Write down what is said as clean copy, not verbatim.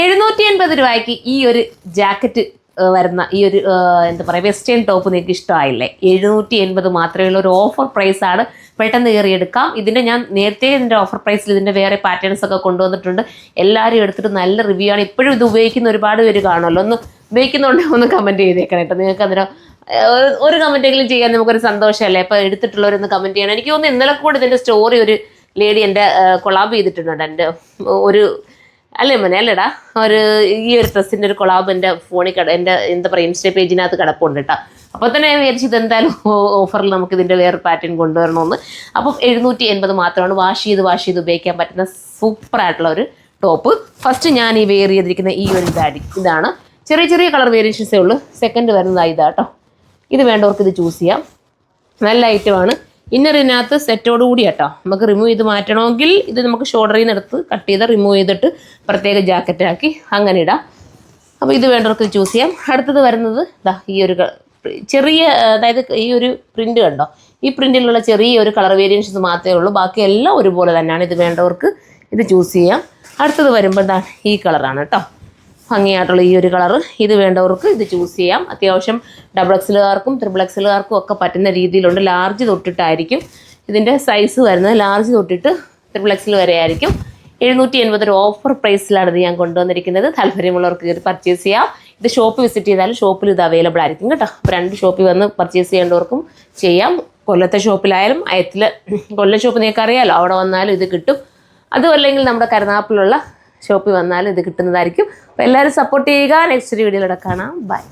780 രൂപയ്ക്ക് ഈ ഒരു ജാക്കറ്റ് വരുന്ന ഈ ഒരു എന്താ പറയുക വെസ്റ്റേൺ ടോപ്പ് നിങ്ങൾക്ക് ഇഷ്ടമായില്ലേ? 780 മാത്രമേ ഉള്ള ഒരു ഓഫർ പ്രൈസാണ്. പെട്ടെന്ന് കയറിയെടുക്കാം. ഇതിൻ്റെ ഞാൻ നേരത്തെ ഇതിൻ്റെ ഓഫർ പ്രൈസിൽ ഇതിൻ്റെ വേറെ പാറ്റേൺസ് ഒക്കെ കൊണ്ടുവന്നിട്ടുണ്ട്. എല്ലാവരും എടുത്തിട്ട് നല്ല റിവ്യൂ ആണ്. ഇപ്പോഴും ഇത് ഉപയോഗിക്കുന്ന ഒരുപാട് പേര് കാണുമല്ലോ. ഒന്ന് ഉപയോഗിക്കുന്നുണ്ടെങ്കിൽ ഒന്ന് കമൻറ്റ് ചെയ്തേക്കണം കേട്ടോ. നിങ്ങൾക്ക് അന്നേരം ഒരു കമൻറ്റെങ്കിലും ചെയ്യാൻ നമുക്കൊരു സന്തോഷമല്ലേ? അപ്പോൾ എടുത്തിട്ടുള്ളവരൊന്ന് കമൻറ്റ് ചെയ്യണം. എനിക്ക് തോന്നുന്നു ഇന്നലെ കൂടെ ഇതിൻ്റെ സ്റ്റോറി ഒരു ലേഡി എൻ്റെ കൊളാബ് ചെയ്തിട്ടുണ്ട്. എൻ്റെ ഒരു അല്ലേ മോനെ അല്ലേടാ ഈ ഒരു ഡ്രസ്സിൻ്റെ ഒരു കൊളാബ് എൻ്റെ ഫോണിൽ എൻ്റെ എന്താ പറയുക ഇൻസ്റ്റാ പേജിനകത്ത് കിടപ്പുണ്ട് കേട്ടോ. അപ്പോൾ തന്നെ ഞാൻ വിചാരിച്ചു ഇതെന്തായാലും ഓഫറിൽ നമുക്ക് ഇതിൻ്റെ വേറെ പാറ്റേൺ കൊണ്ടുവരണമെന്ന്. അപ്പം 780 മാത്രമാണ്. വാഷ് ചെയ്ത് ഉപയോഗിക്കാൻ പറ്റുന്ന സൂപ്പറായിട്ടുള്ള ഒരു ടോപ്പ്. ഫസ്റ്റ് ഞാൻ ഈ വെയർ ചെയ്തിരിക്കുന്ന ഈ ഒരു ഇതാണ്. ചെറിയ കളർ വേരിയേഷൻസേ ഉള്ളൂ. സെക്കൻഡ് വരുന്നത് ഇതാട്ടോ. ഇത് വേണ്ടവർക്ക് ഇത് ചൂസ് ചെയ്യാം. നല്ല ഐറ്റമാണ്. ഇന്നറിനകത്ത് സെറ്റോട് കൂടി കേട്ടോ. നമുക്ക് റിമൂവ് ചെയ്ത് മാറ്റണമെങ്കിൽ ഇത് നമുക്ക് ഷോൾഡറിൽ നിന്ന് എടുത്ത് കട്ട് ചെയ്ത് റിമൂവ് ചെയ്തിട്ട് പ്രത്യേക ജാക്കറ്റാക്കി അങ്ങനെ ഇടാം. അപ്പോൾ ഇത് വേണ്ടവർക്ക് ചൂസ് ചെയ്യാം. അടുത്തത് വരുന്നത് ഈ ഒരു ചെറിയ, അതായത് ഈ ഒരു പ്രിൻ്റ് കണ്ടോ, ഈ പ്രിൻറ്റിലുള്ള ചെറിയ ഒരു കളർ വേരിയേഷൻസ് മാത്രമേ ഉള്ളൂ. ബാക്കി എല്ലാം ഒരുപോലെ തന്നെയാണ്. ഇത് വേണ്ടവർക്ക് ഇത് ചൂസ് ചെയ്യാം. അടുത്തത് വരുമ്പോൾ ഈ കളറാണ് കേട്ടോ, ഭംഗിയായിട്ടുള്ള ഈ ഒരു കളറ്. ഇത് വേണ്ടവർക്ക് ഇത് ചൂസ് ചെയ്യാം. അത്യാവശ്യം XXLകാർക്കും XXLകാർക്കും ഒക്കെ പറ്റുന്ന രീതിയിലുണ്ട്. ലാർജ് തൊട്ടിട്ടായിരിക്കും ഇതിൻ്റെ സൈസ് വരുന്നത്. ലാർജ് തൊട്ടിട്ട് XXL വരെ ആയിരിക്കും. 780 ഒരു ഓഫർ പ്രൈസിലാണ് ഇത് ഞാൻ കൊണ്ടുവന്നിരിക്കുന്നത്. താല്പര്യമുള്ളവർക്ക് ഇത് പർച്ചേസ് ചെയ്യാം. ഇത് ഷോപ്പ് വിസിറ്റ് ചെയ്താലും ഷോപ്പിൽ ഇത് അവൈലബിൾ ആയിരിക്കും കേട്ടോ. അപ്പോൾ 2 ഷോപ്പിൽ വന്ന് പർച്ചേസ് ചെയ്യേണ്ടവർക്കും ചെയ്യാം. കൊല്ലത്തെ ഷോപ്പിലായാലും കൊല്ലം ഷോപ്പ് നിങ്ങൾക്ക് അറിയാമല്ലോ, അവിടെ വന്നാലും ഇത് കിട്ടും. അതും അല്ലെങ്കിൽ നമ്മുടെ കരുനാഗപ്പള്ളിലുള്ള ഷോപ്പിൽ വന്നാലും ഇത് കിട്ടുന്നതായിരിക്കും. അപ്പോൾ എല്ലാവരും സപ്പോർട്ട് ചെയ്യുക. നെക്സ്റ്റ് വീഡിയോയിലൂടെ കാണാം. ബൈ.